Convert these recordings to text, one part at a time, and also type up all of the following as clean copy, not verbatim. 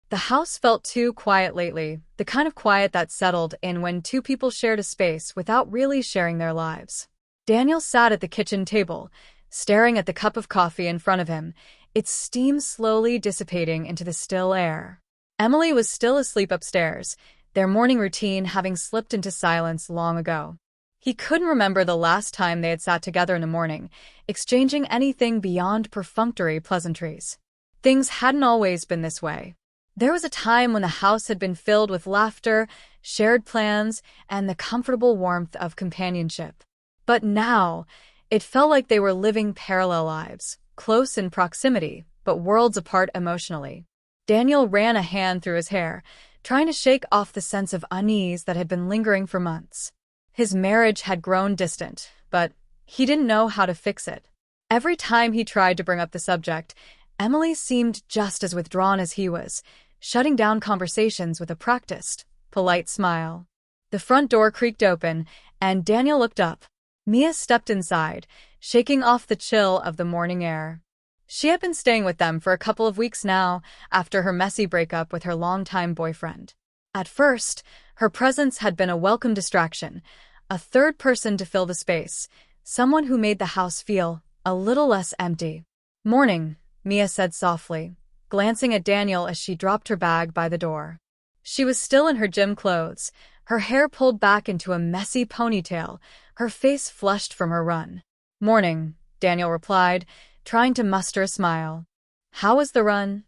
The house felt too quiet lately, the kind of quiet that settled in when two people shared a space without really sharing their lives. Daniel sat at the kitchen table, staring at the cup of coffee in front of him, its steam slowly dissipating into the still air. Emily was still asleep upstairs, their morning routine having slipped into silence long ago. He couldn't remember the last time they had sat together in the morning, exchanging anything beyond perfunctory pleasantries. Things hadn't always been this way. There was a time when the house had been filled with laughter, shared plans, and the comfortable warmth of companionship. But now, it felt like they were living parallel lives, close in proximity, but worlds apart emotionally. Daniel ran a hand through his hair, trying to shake off the sense of unease that had been lingering for months. His marriage had grown distant, but he didn't know how to fix it. Every time he tried to bring up the subject, Emily seemed just as withdrawn as he was, shutting down conversations with a practiced, polite smile. The front door creaked open, and Daniel looked up. Mia stepped inside, shaking off the chill of the morning air. She had been staying with them for a couple of weeks now, after her messy breakup with her longtime boyfriend. At first, her presence had been a welcome distraction, a third person to fill the space, someone who made the house feel a little less empty. "Morning," Mia said softly, glancing at Daniel as she dropped her bag by the door. She was still in her gym clothes, her hair pulled back into a messy ponytail, her face flushed from her run. "Morning," Daniel replied, trying to muster a smile. "How was the run?"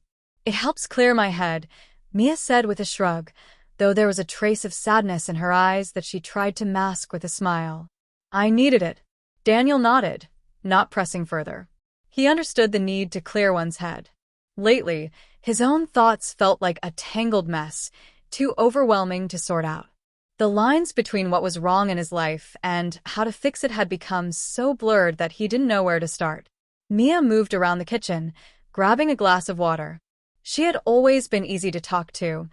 "It helps clear my head," Mia said with a shrug, though there was a trace of sadness in her eyes that she tried to mask with a smile. "I needed it." Daniel nodded, not pressing further. He understood the need to clear one's head. Lately, his own thoughts felt like a tangled mess, too overwhelming to sort out. The lines between what was wrong in his life and how to fix it had become so blurred that he didn't know where to start. Mia moved around the kitchen, grabbing a glass of water. She had always been easy to talk to,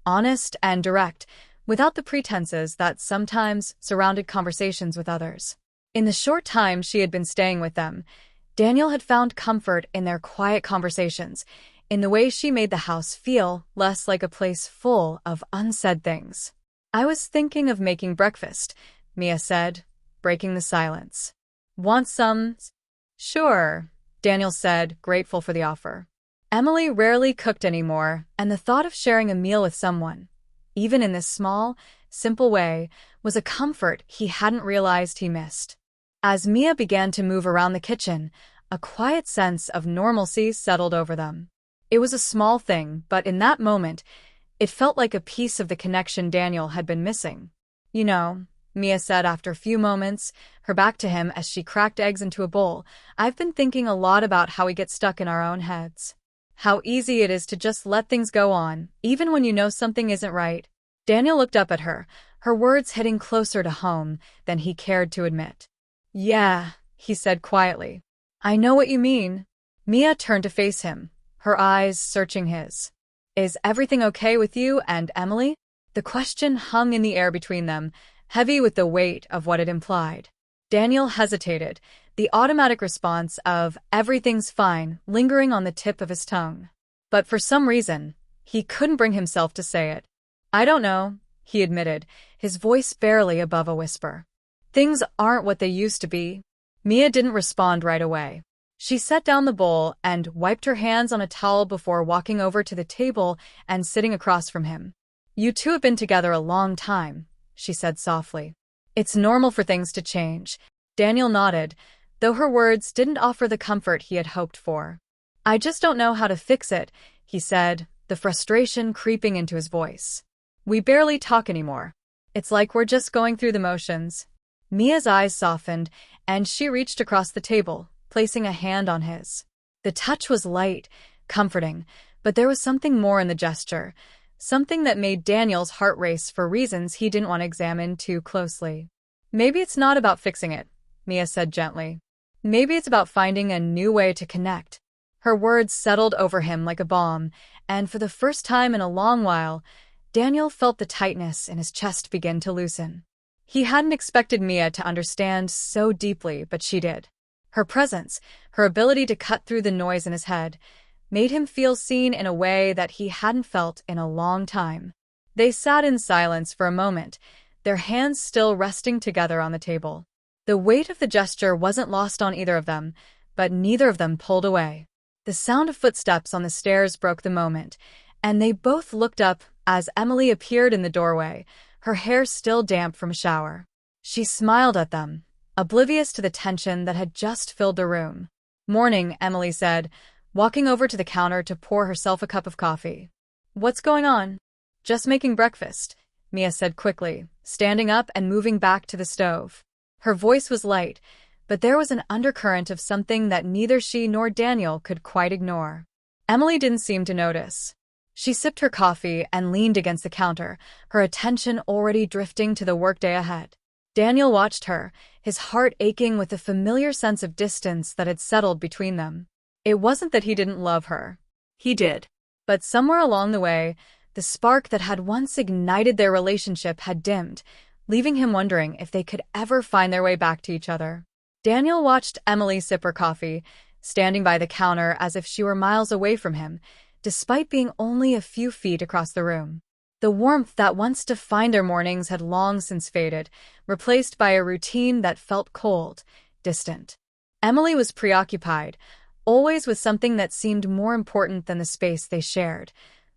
honest and direct, without the pretenses that sometimes surrounded conversations with others. In the short time she had been staying with them, Daniel had found comfort in their quiet conversations, in the way she made the house feel less like a place full of unsaid things. "I was thinking of making breakfast," Mia said, breaking the silence. "Want some?" "Sure," Daniel said, grateful for the offer. Emily rarely cooked anymore, and the thought of sharing a meal with someone, even in this small, simple way, was a comfort he hadn't realized he missed. As Mia began to move around the kitchen, a quiet sense of normalcy settled over them. It was a small thing, but in that moment, it felt like a piece of the connection Daniel had been missing. "You know," Mia said after a few moments, her back to him as she cracked eggs into a bowl, "I've been thinking a lot about how we get stuck in our own heads. How easy it is to just let things go on, even when you know something isn't right." Daniel looked up at her, her words hitting closer to home than he cared to admit. "Yeah," he said quietly. "I know what you mean." Mia turned to face him, her eyes searching his. "Is everything okay with you and Emily?" The question hung in the air between them, heavy with the weight of what it implied. Daniel hesitated, the automatic response of "everything's fine" lingering on the tip of his tongue. But for some reason, he couldn't bring himself to say it. "I don't know," he admitted, his voice barely above a whisper. "Things aren't what they used to be." Mia didn't respond right away. She set down the bowl and wiped her hands on a towel before walking over to the table and sitting across from him. "You two have been together a long time," she said softly. "It's normal for things to change." Daniel nodded, though her words didn't offer the comfort he had hoped for. "I just don't know how to fix it," he said, the frustration creeping into his voice. "We barely talk anymore. It's like we're just going through the motions." Mia's eyes softened, and she reached across the table, placing a hand on his. The touch was light, comforting, but there was something more in the gesture, something that made Daniel's heart race for reasons he didn't want to examine too closely. "Maybe it's not about fixing it," Mia said gently. "Maybe it's about finding a new way to connect." Her words settled over him like a balm, and for the first time in a long while, Daniel felt the tightness in his chest begin to loosen. He hadn't expected Mia to understand so deeply, but she did. Her presence, her ability to cut through the noise in his head, made him feel seen in a way that he hadn't felt in a long time. They sat in silence for a moment, their hands still resting together on the table. The weight of the gesture wasn't lost on either of them, but neither of them pulled away. The sound of footsteps on the stairs broke the moment, and they both looked up as Emily appeared in the doorway, her hair still damp from a shower. She smiled at them, oblivious to the tension that had just filled the room. "Morning," Emily said, walking over to the counter to pour herself a cup of coffee. "What's going on?" "Just making breakfast," Mia said quickly, standing up and moving back to the stove. Her voice was light, but there was an undercurrent of something that neither she nor Daniel could quite ignore. Emily didn't seem to notice. She sipped her coffee and leaned against the counter, her attention already drifting to the workday ahead. Daniel watched her, his heart aching with the familiar sense of distance that had settled between them. It wasn't that he didn't love her. He did. But somewhere along the way, the spark that had once ignited their relationship had dimmed, leaving him wondering if they could ever find their way back to each other. Daniel watched Emily sip her coffee, standing by the counter as if she were miles away from him, despite being only a few feet across the room. The warmth that once defined their mornings had long since faded, replaced by a routine that felt cold, distant. Emily was preoccupied, always with something that seemed more important than the space they shared,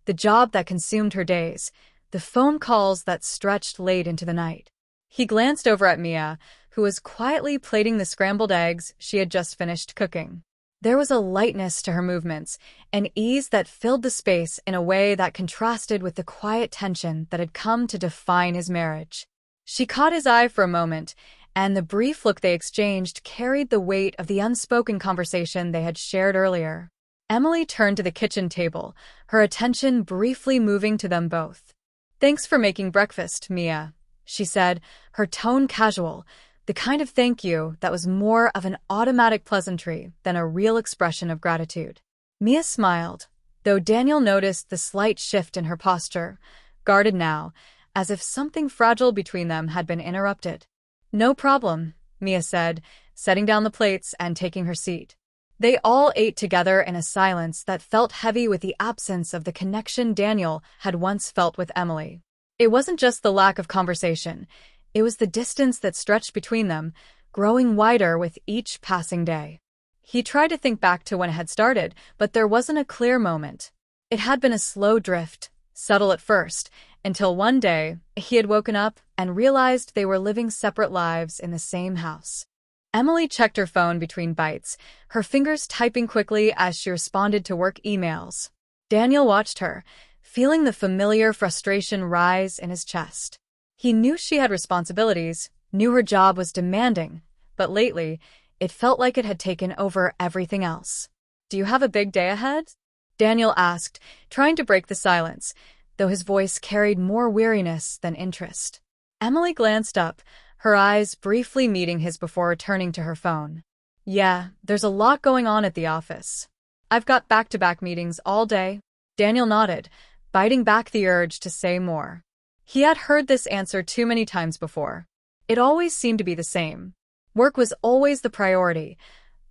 the job that consumed her days, the phone calls that stretched late into the night. He glanced over at Mia, who was quietly plating the scrambled eggs she had just finished cooking. There was a lightness to her movements, an ease that filled the space in a way that contrasted with the quiet tension that had come to define his marriage. She caught his eye for a moment, and the brief look they exchanged carried the weight of the unspoken conversation they had shared earlier. Emily turned to the kitchen table, her attention briefly moving to them both. "Thanks for making breakfast, Mia," she said, her tone casual, the kind of thank you that was more of an automatic pleasantry than a real expression of gratitude. Mia smiled, though Daniel noticed the slight shift in her posture, guarded now, as if something fragile between them had been interrupted. "No problem," Mia said, setting down the plates and taking her seat. They all ate together in a silence that felt heavy with the absence of the connection Daniel had once felt with Emily. It wasn't just the lack of conversation, it was the distance that stretched between them, growing wider with each passing day. He tried to think back to when it had started, but there wasn't a clear moment. It had been a slow drift, subtle at first, until one day he had woken up and realized they were living separate lives in the same house. Emily checked her phone between bites, her fingers typing quickly as she responded to work emails. Daniel watched her, feeling the familiar frustration rise in his chest. He knew she had responsibilities, knew her job was demanding, but lately, it felt like it had taken over everything else. "Do you have a big day ahead?" Daniel asked, trying to break the silence, though his voice carried more weariness than interest. Emily glanced up, her eyes briefly meeting his before returning to her phone. "Yeah, there's a lot going on at the office. I've got back-to-back meetings all day." Daniel nodded, biting back the urge to say more. He had heard this answer too many times before. It always seemed to be the same. Work was always the priority,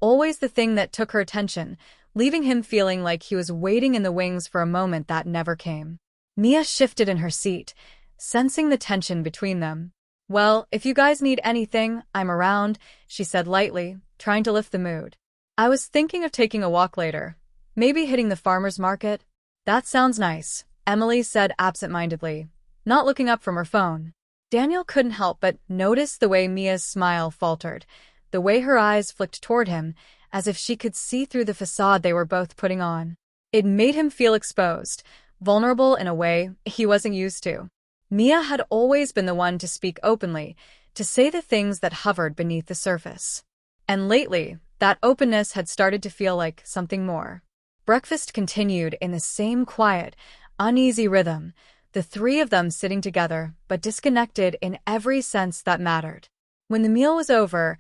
always the thing that took her attention, leaving him feeling like he was waiting in the wings for a moment that never came. Mia shifted in her seat, sensing the tension between them. "Well, if you guys need anything, I'm around," she said lightly, trying to lift the mood. "I was thinking of taking a walk later. Maybe hitting the farmer's market." "That sounds nice," Emily said absent-mindedly, not looking up from her phone. Daniel couldn't help but notice the way Mia's smile faltered, the way her eyes flicked toward him, as if she could see through the facade they were both putting on. It made him feel exposed, vulnerable in a way he wasn't used to. Mia had always been the one to speak openly, to say the things that hovered beneath the surface. And lately, that openness had started to feel like something more. Breakfast continued in the same quiet, uneasy rhythm, the three of them sitting together but disconnected in every sense that mattered. When the meal was over,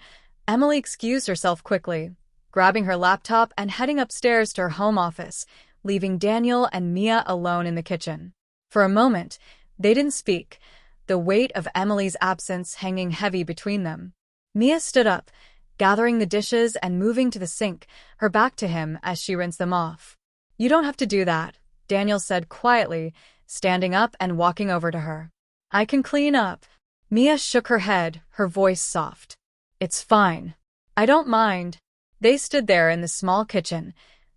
Emily excused herself quickly, grabbing her laptop and heading upstairs to her home office, leaving Daniel and Mia alone in the kitchen. For a moment, they didn't speak, the weight of Emily's absence hanging heavy between them. Mia stood up, gathering the dishes and moving to the sink, her back to him as she rinsed them off. You don't have to do that, Daniel said quietly, standing up and walking over to her. I can clean up. Mia shook her head, her voice soft. It's fine. I don't mind. They stood there in the small kitchen,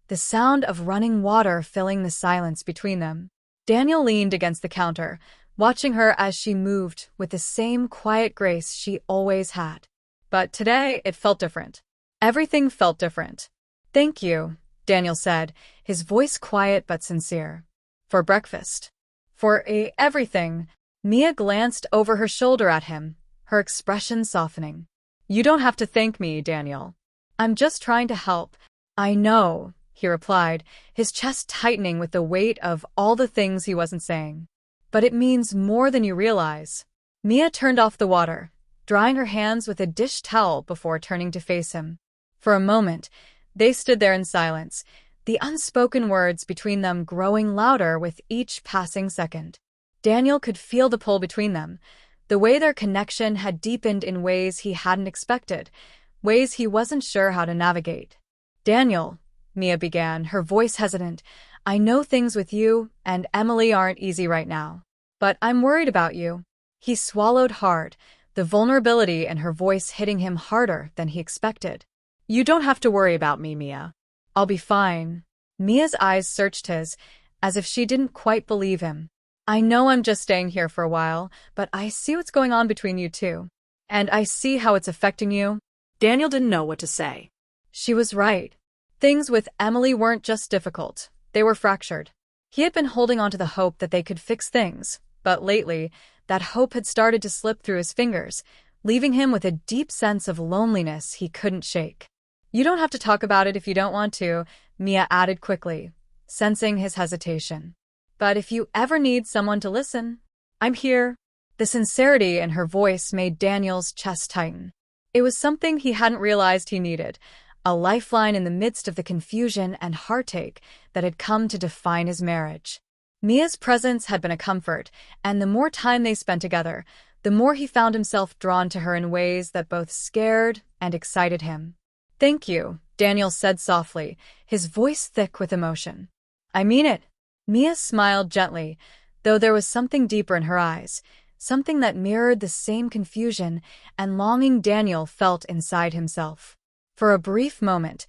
the sound of running water filling the silence between them. Daniel leaned against the counter, watching her as she moved with the same quiet grace she always had. But today it felt different. Everything felt different. Thank you, Daniel said, his voice quiet but sincere. For breakfast. For everything. Mia glanced over her shoulder at him, her expression softening. You don't have to thank me, Daniel. I'm just trying to help. I know, he replied, his chest tightening with the weight of all the things he wasn't saying. But it means more than you realize. Mia turned off the water, drying her hands with a dish towel before turning to face him. For a moment, they stood there in silence, the unspoken words between them growing louder with each passing second. Daniel could feel the pull between them, the way their connection had deepened in ways he hadn't expected, ways he wasn't sure how to navigate. Daniel, Mia began, her voice hesitant, I know things with you and Emily aren't easy right now. But I'm worried about you. He swallowed hard, the vulnerability in her voice hitting him harder than he expected. You don't have to worry about me, Mia. I'll be fine. Mia's eyes searched his, as if she didn't quite believe him. I know I'm just staying here for a while, but I see what's going on between you two. And I see how it's affecting you. Daniel didn't know what to say. She was right. Things with Emily weren't just difficult, they were fractured. He had been holding on to the hope that they could fix things, but lately, that hope had started to slip through his fingers, leaving him with a deep sense of loneliness he couldn't shake. You don't have to talk about it if you don't want to, Mia added quickly, sensing his hesitation. But if you ever need someone to listen, I'm here. The sincerity in her voice made Daniel's chest tighten. It was something he hadn't realized he needed, a lifeline in the midst of the confusion and heartache that had come to define his marriage. Mia's presence had been a comfort, and the more time they spent together, the more he found himself drawn to her in ways that both scared and excited him. Thank you, Daniel said softly, his voice thick with emotion. I mean it. Mia smiled gently, though there was something deeper in her eyes, something that mirrored the same confusion and longing Daniel felt inside himself. For a brief moment,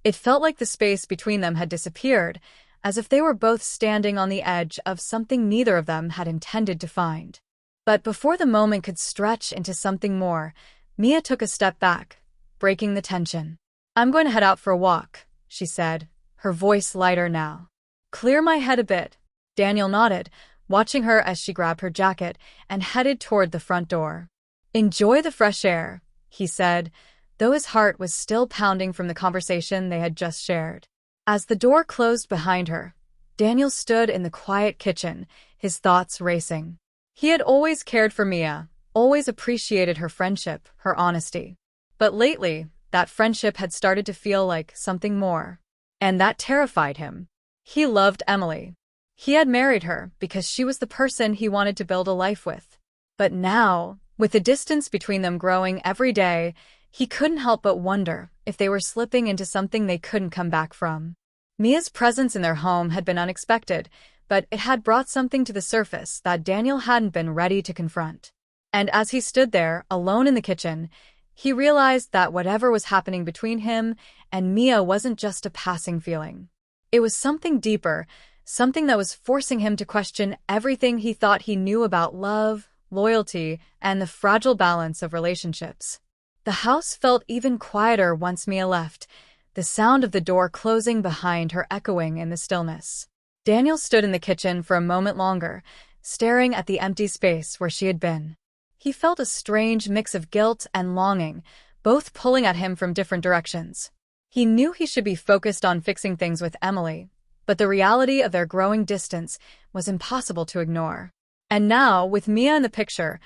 it felt like the space between them had disappeared, as if they were both standing on the edge of something neither of them had intended to find. But before the moment could stretch into something more, Mia took a step back, breaking the tension. I'm going to head out for a walk, she said, her voice lighter now. Clear my head a bit. Daniel nodded, watching her as she grabbed her jacket and headed toward the front door. Enjoy the fresh air, he said, though his heart was still pounding from the conversation they had just shared. As the door closed behind her, Daniel stood in the quiet kitchen, his thoughts racing. He had always cared for Mia, always appreciated her friendship, her honesty. But lately, that friendship had started to feel like something more. And that terrified him. He loved Emily. He had married her because she was the person he wanted to build a life with. But now, with the distance between them growing every day, he couldn't help but wonder if they were slipping into something they couldn't come back from. Mia's presence in their home had been unexpected, but it had brought something to the surface that Daniel hadn't been ready to confront. And as he stood there, alone in the kitchen, he realized that whatever was happening between him and Mia wasn't just a passing feeling. It was something deeper, something that was forcing him to question everything he thought he knew about love, loyalty, and the fragile balance of relationships. The house felt even quieter once Mia left, the sound of the door closing behind her echoing in the stillness. Daniel stood in the kitchen for a moment longer, staring at the empty space where she had been. He felt a strange mix of guilt and longing, both pulling at him from different directions. He knew he should be focused on fixing things with Emily, but the reality of their growing distance was impossible to ignore. And now, with Mia in the picture,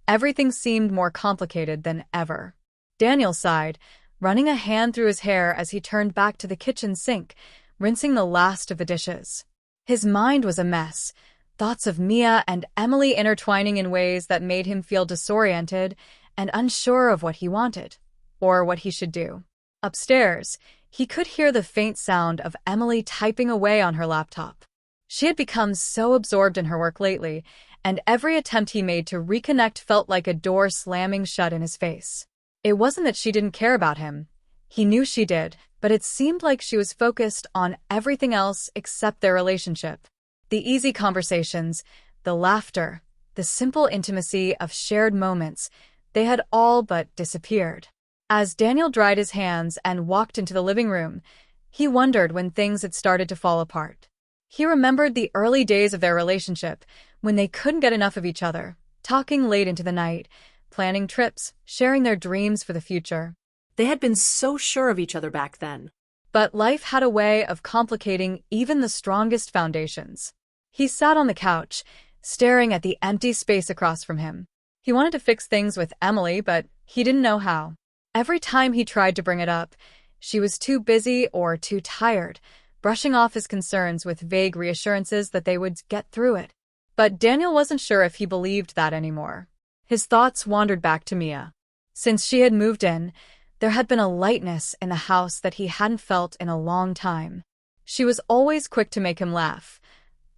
everything seemed more complicated than ever. Daniel sighed, running a hand through his hair as he turned back to the kitchen sink, rinsing the last of the dishes. His mind was a mess, thoughts of Mia and Emily intertwining in ways that made him feel disoriented and unsure of what he wanted, or what he should do. Upstairs, he could hear the faint sound of Emily typing away on her laptop. She had become so absorbed in her work lately, and every attempt he made to reconnect felt like a door slamming shut in his face. It wasn't that she didn't care about him. He knew she did, but it seemed like she was focused on everything else except their relationship. The easy conversations, the laughter, the simple intimacy of shared moments, they had all but disappeared. As Daniel dried his hands and walked into the living room, he wondered when things had started to fall apart. He remembered the early days of their relationship, when they couldn't get enough of each other, talking late into the night, planning trips, sharing their dreams for the future. They had been so sure of each other back then. But life had a way of complicating even the strongest foundations. He sat on the couch, staring at the empty space across from him. He wanted to fix things with Emily, but he didn't know how. Every time he tried to bring it up, she was too busy or too tired, brushing off his concerns with vague reassurances that they would get through it. But Daniel wasn't sure if he believed that anymore. His thoughts wandered back to Mia. Since she had moved in, there had been a lightness in the house that he hadn't felt in a long time. She was always quick to make him laugh,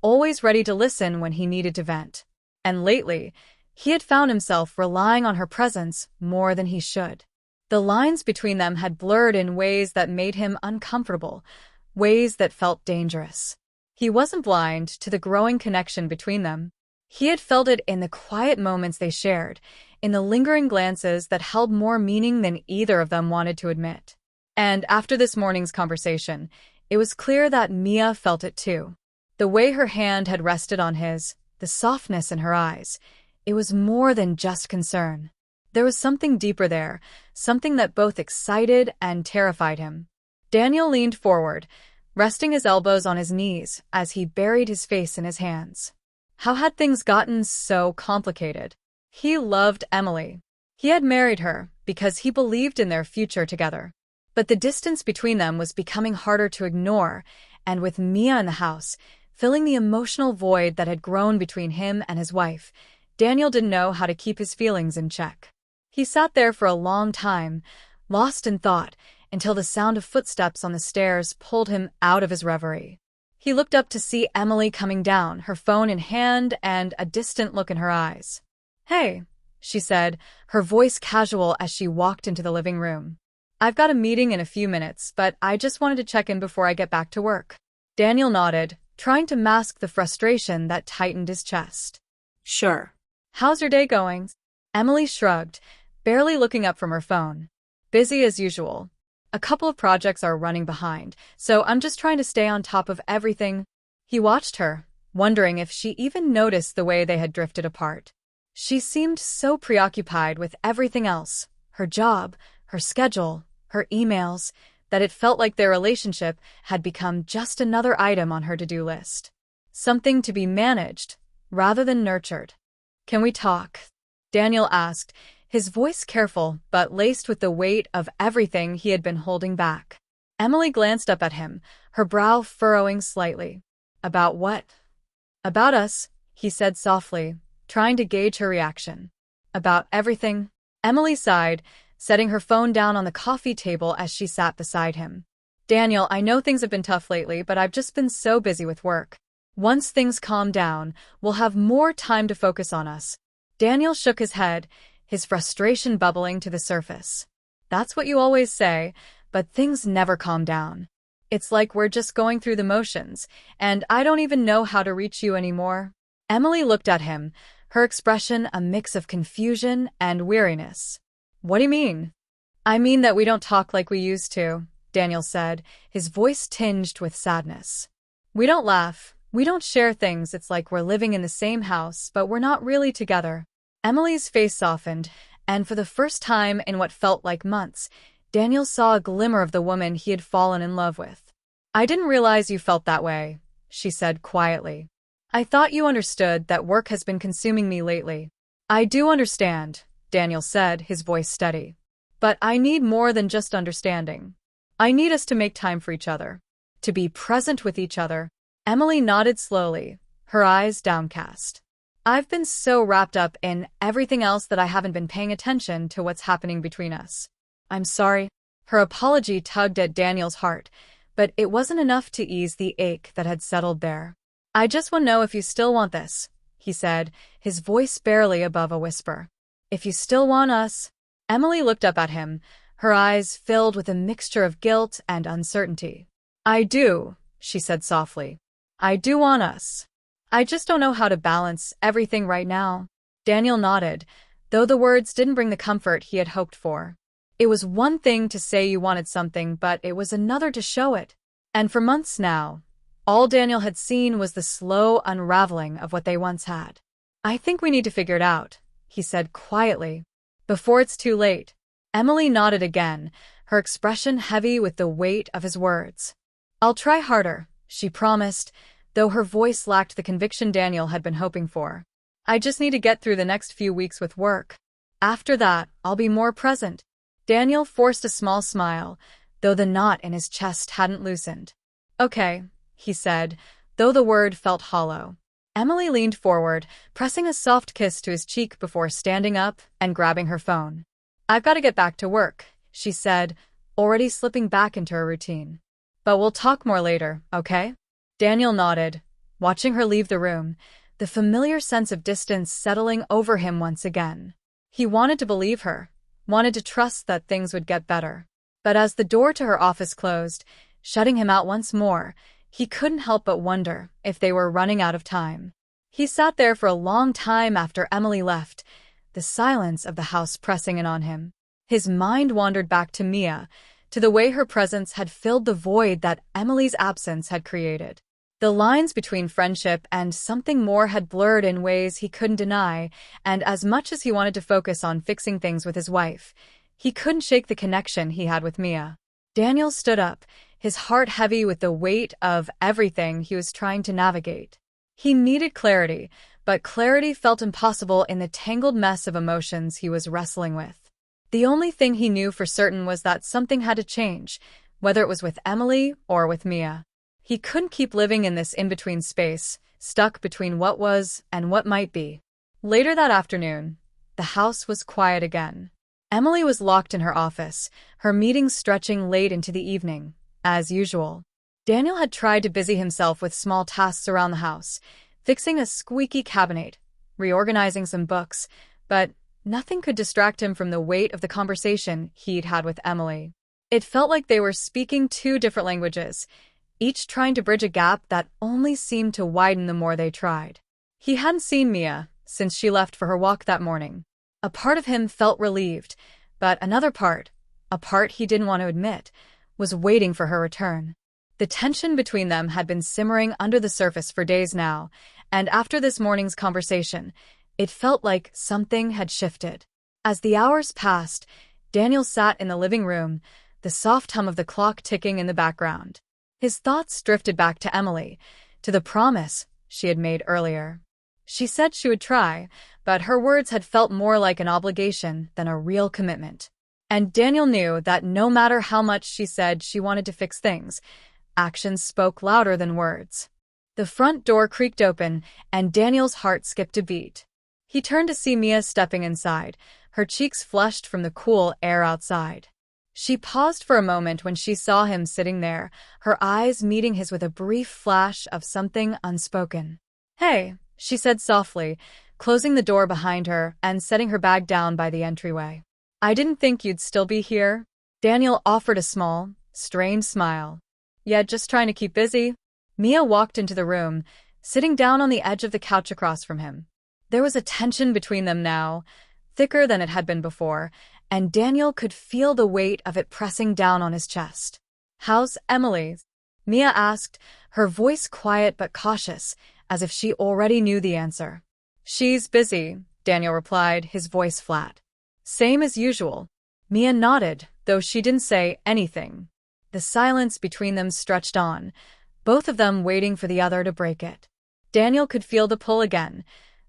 always ready to listen when he needed to vent. And lately, he had found himself relying on her presence more than he should. The lines between them had blurred in ways that made him uncomfortable, ways that felt dangerous. He wasn't blind to the growing connection between them. He had felt it in the quiet moments they shared, in the lingering glances that held more meaning than either of them wanted to admit. And after this morning's conversation, it was clear that Mia felt it too. The way her hand had rested on his, the softness in her eyes, it was more than just concern. There was something deeper there, something that both excited and terrified him. Daniel leaned forward, resting his elbows on his knees as he buried his face in his hands. How had things gotten so complicated? He loved Emily. He had married her because he believed in their future together. But the distance between them was becoming harder to ignore, and with Mia in the house, filling the emotional void that had grown between him and his wife, Daniel didn't know how to keep his feelings in check. He sat there for a long time, lost in thought, until the sound of footsteps on the stairs pulled him out of his reverie. He looked up to see Emily coming down, her phone in hand and a distant look in her eyes. "Hey," she said, her voice casual as she walked into the living room. "I've got a meeting in a few minutes, but I just wanted to check in before I get back to work." Daniel nodded, trying to mask the frustration that tightened his chest. "Sure." "How's your day going?" Emily shrugged, barely looking up from her phone. "Busy as usual. A couple of projects are running behind, so I'm just trying to stay on top of everything." He watched her, wondering if she even noticed the way they had drifted apart. She seemed so preoccupied with everything else, her job, her schedule, her emails, that it felt like their relationship had become just another item on her to-do list. Something to be managed, rather than nurtured. "Can we talk?" Daniel asked, his voice careful but laced with the weight of everything he had been holding back. Emily glanced up at him, her brow furrowing slightly. "About what?" "About us," he said softly, trying to gauge her reaction. "About everything." Emily sighed, setting her phone down on the coffee table as she sat beside him. "Daniel, I know things have been tough lately, but I've just been so busy with work. Once things calm down, we'll have more time to focus on us." Daniel shook his head, his frustration bubbling to the surface. "That's what you always say, but things never calm down. It's like we're just going through the motions, and I don't even know how to reach you anymore." Emily looked at him, her expression a mix of confusion and weariness. "What do you mean?" "I mean that we don't talk like we used to," Daniel said, his voice tinged with sadness. "We don't laugh, we don't share things. It's like we're living in the same house, but we're not really together." Emily's face softened, and for the first time in what felt like months, Daniel saw a glimmer of the woman he had fallen in love with. "I didn't realize you felt that way," she said quietly. "I thought you understood that work has been consuming me lately." "I do understand," Daniel said, his voice steady. "But I need more than just understanding. I need us to make time for each other, to be present with each other." Emily nodded slowly, her eyes downcast. "I've been so wrapped up in everything else that I haven't been paying attention to what's happening between us. I'm sorry." Her apology tugged at Daniel's heart, but it wasn't enough to ease the ache that had settled there. "I just want to know if you still want this," he said, his voice barely above a whisper. "If you still want us." Emily looked up at him, her eyes filled with a mixture of guilt and uncertainty. "I do," she said softly. "I do want us. I just don't know how to balance everything right now." Daniel nodded, though the words didn't bring the comfort he had hoped for. It was one thing to say you wanted something, but it was another to show it. And for months now, all Daniel had seen was the slow unraveling of what they once had. "I think we need to figure it out," he said quietly, "before it's too late." Emily nodded again, her expression heavy with the weight of his words. "I'll try harder," she promised, though her voice lacked the conviction Daniel had been hoping for. "I just need to get through the next few weeks with work. After that, I'll be more present." Daniel forced a small smile, though the knot in his chest hadn't loosened. "Okay," he said, though the word felt hollow. Emily leaned forward, pressing a soft kiss to his cheek before standing up and grabbing her phone. "I've got to get back to work," she said, already slipping back into her routine. "But we'll talk more later, okay?" Daniel nodded, watching her leave the room, the familiar sense of distance settling over him once again. He wanted to believe her, wanted to trust that things would get better. But as the door to her office closed, shutting him out once more, he couldn't help but wonder if they were running out of time. He sat there for a long time after Emily left, the silence of the house pressing in on him. His mind wandered back to Mia, to the way her presence had filled the void that Emily's absence had created. The lines between friendship and something more had blurred in ways he couldn't deny, and as much as he wanted to focus on fixing things with his wife, he couldn't shake the connection he had with Mia. Daniel stood up, his heart heavy with the weight of everything he was trying to navigate. He needed clarity, but clarity felt impossible in the tangled mess of emotions he was wrestling with. The only thing he knew for certain was that something had to change, whether it was with Emily or with Mia. He couldn't keep living in this in-between space, stuck between what was and what might be. Later that afternoon, the house was quiet again. Emily was locked in her office, her meetings stretching late into the evening, as usual. Daniel had tried to busy himself with small tasks around the house, fixing a squeaky cabinet, reorganizing some books, but nothing could distract him from the weight of the conversation he'd had with Emily. It felt like they were speaking two different languages, each trying to bridge a gap that only seemed to widen the more they tried. He hadn't seen Mia since she left for her walk that morning. A part of him felt relieved, but another part, a part he didn't want to admit, was waiting for her return. The tension between them had been simmering under the surface for days now, and after this morning's conversation, it felt like something had shifted. As the hours passed, Daniel sat in the living room, the soft hum of the clock ticking in the background. His thoughts drifted back to Emily, to the promise she had made earlier. She said she would try, but her words had felt more like an obligation than a real commitment. And Daniel knew that no matter how much she said she wanted to fix things, actions spoke louder than words. The front door creaked open, and Daniel's heart skipped a beat. He turned to see Mia stepping inside, her cheeks flushed from the cool air outside. She paused for a moment when she saw him sitting there, her eyes meeting his with a brief flash of something unspoken. "Hey," she said softly, closing the door behind her and setting her bag down by the entryway. "I didn't think you'd still be here." Daniel offered a small, strained smile. "Yeah, just trying to keep busy." Mia walked into the room, sitting down on the edge of the couch across from him. There was a tension between them now, thicker than it had been before, and Daniel could feel the weight of it pressing down on his chest. "How's Emily?" Mia asked, her voice quiet but cautious, as if she already knew the answer. "She's busy," Daniel replied, his voice flat. "Same as usual." Mia nodded, though she didn't say anything. The silence between them stretched on, both of them waiting for the other to break it. Daniel could feel the pull again,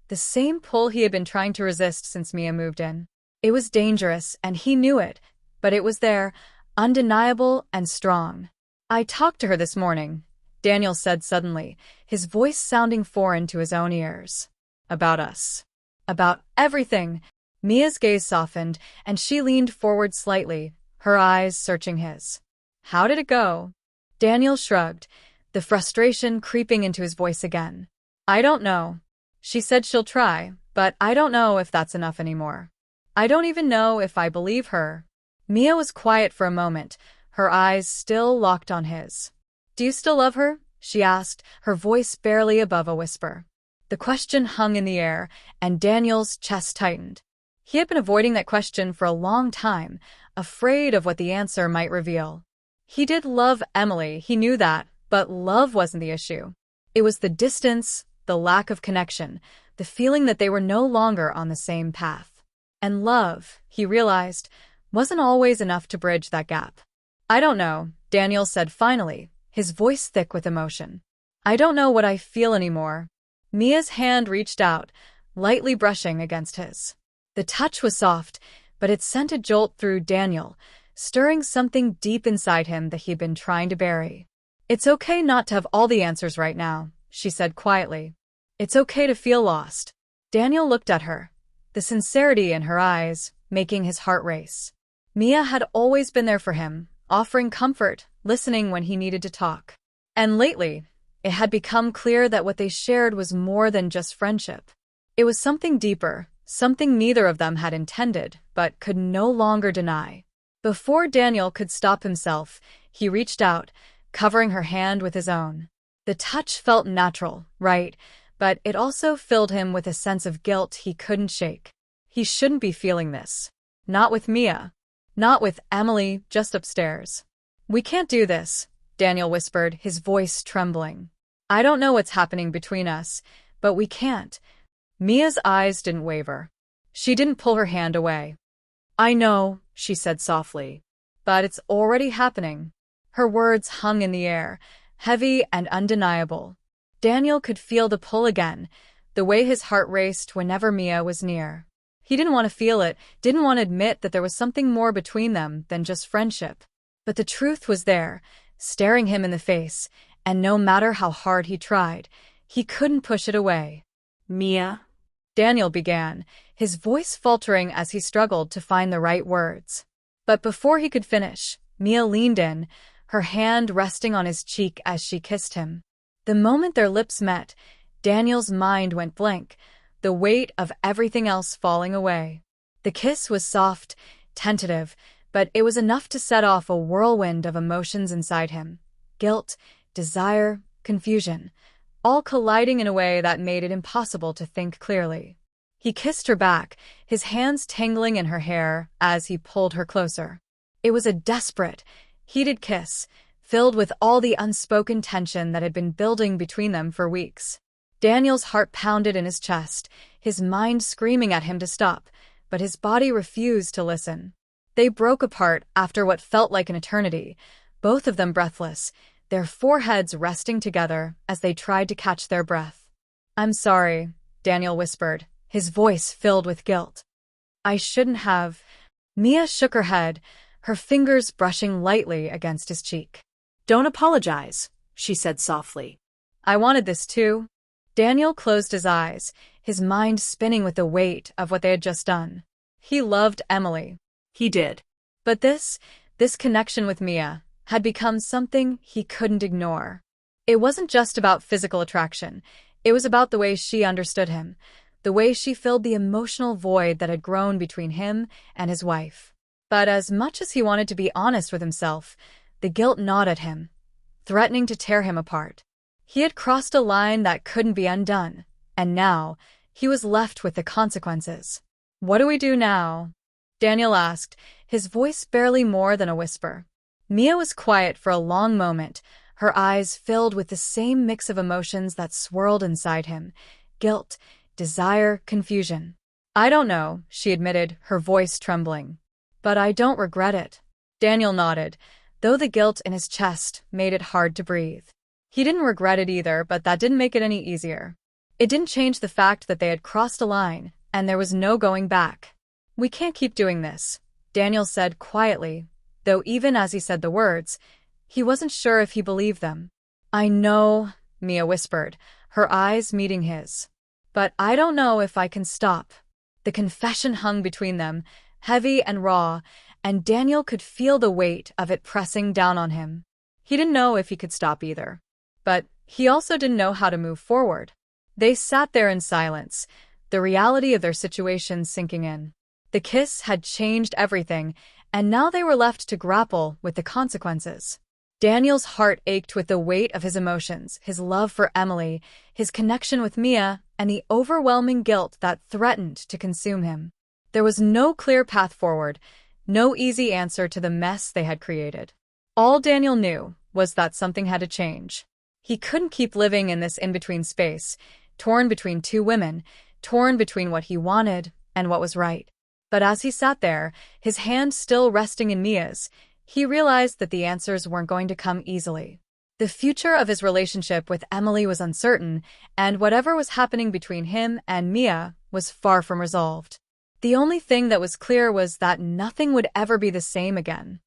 the same pull he had been trying to resist since Mia moved in. It was dangerous, and he knew it, but it was there, undeniable and strong. "I talked to her this morning," Daniel said suddenly, his voice sounding foreign to his own ears. "About us. About everything." Mia's gaze softened, and she leaned forward slightly, her eyes searching his. How did it go? Daniel shrugged, the frustration creeping into his voice again. I don't know. She said she'll try, but I don't know if that's enough anymore. I don't even know if I believe her. Mia was quiet for a moment, her eyes still locked on his. Do you still love her? She asked, her voice barely above a whisper. The question hung in the air, and Daniel's chest tightened. He had been avoiding that question for a long time, afraid of what the answer might reveal. He did love Emily, he knew that, but love wasn't the issue. It was the distance, the lack of connection, the feeling that they were no longer on the same path. And love, he realized, wasn't always enough to bridge that gap. I don't know, Daniel said finally, his voice thick with emotion. I don't know what I feel anymore. Mia's hand reached out, lightly brushing against his. The touch was soft, but it sent a jolt through Daniel, stirring something deep inside him that he'd been trying to bury. It's okay not to have all the answers right now, she said quietly. It's okay to feel lost. Daniel looked at her, the sincerity in her eyes making his heart race. Mia had always been there for him, offering comfort, listening when he needed to talk. And lately, it had become clear that what they shared was more than just friendship. It was something deeper, something neither of them had intended, but could no longer deny. Before Daniel could stop himself, he reached out, covering her hand with his own. The touch felt natural, right, but it also filled him with a sense of guilt he couldn't shake. He shouldn't be feeling this. Not with Mia. Not with Emily, just upstairs. We can't do this, Daniel whispered, his voice trembling. I don't know what's happening between us, but we can't. Mia's eyes didn't waver. She didn't pull her hand away. I know, she said softly. But it's already happening. Her words hung in the air, heavy and undeniable. Daniel could feel the pull again, the way his heart raced whenever Mia was near. He didn't want to feel it, didn't want to admit that there was something more between them than just friendship. But the truth was there, staring him in the face, and no matter how hard he tried, he couldn't push it away. Mia? Daniel began, his voice faltering as he struggled to find the right words. But before he could finish, Mia leaned in, her hand resting on his cheek as she kissed him. The moment their lips met, Daniel's mind went blank, the weight of everything else falling away. The kiss was soft, tentative, but it was enough to set off a whirlwind of emotions inside him. Guilt, desire, confusion, all colliding in a way that made it impossible to think clearly. He kissed her back, his hands tangling in her hair as he pulled her closer. It was a desperate, heated kiss, filled with all the unspoken tension that had been building between them for weeks. Daniel's heart pounded in his chest, his mind screaming at him to stop, but his body refused to listen. They broke apart after what felt like an eternity, both of them breathless, their foreheads resting together as they tried to catch their breath. I'm sorry, Daniel whispered, his voice filled with guilt. I shouldn't have. Mia shook her head, her fingers brushing lightly against his cheek. Don't apologize, she said softly. I wanted this too. Daniel closed his eyes, his mind spinning with the weight of what they had just done. He loved Emily. He did. But this connection with Mia had become something he couldn't ignore. It wasn't just about physical attraction. It was about the way she understood him, the way she filled the emotional void that had grown between him and his wife. But as much as he wanted to be honest with himself, the guilt gnawed at him, threatening to tear him apart. He had crossed a line that couldn't be undone, and now he was left with the consequences. What do we do now? Daniel asked, his voice barely more than a whisper. Mia was quiet for a long moment, her eyes filled with the same mix of emotions that swirled inside him: guilt, desire, confusion. I don't know, she admitted, her voice trembling. But I don't regret it. Daniel nodded, though the guilt in his chest made it hard to breathe. He didn't regret it either, but that didn't make it any easier. It didn't change the fact that they had crossed a line, and there was no going back. We can't keep doing this, Daniel said quietly, though even as he said the words, he wasn't sure if he believed them. I know, Mia whispered, her eyes meeting his. But I don't know if I can stop. The confession hung between them, heavy and raw, and Daniel could feel the weight of it pressing down on him. He didn't know if he could stop either. But he also didn't know how to move forward. They sat there in silence, the reality of their situation sinking in. The kiss had changed everything, and now they were left to grapple with the consequences. Daniel's heart ached with the weight of his emotions, his love for Emily, his connection with Mia, and the overwhelming guilt that threatened to consume him. There was no clear path forward, no easy answer to the mess they had created. All Daniel knew was that something had to change. He couldn't keep living in this in-between space, torn between two women, torn between what he wanted and what was right. But as he sat there, his hand still resting in Mia's, he realized that the answers weren't going to come easily. The future of his relationship with Emily was uncertain, and whatever was happening between him and Mia was far from resolved. The only thing that was clear was that nothing would ever be the same again.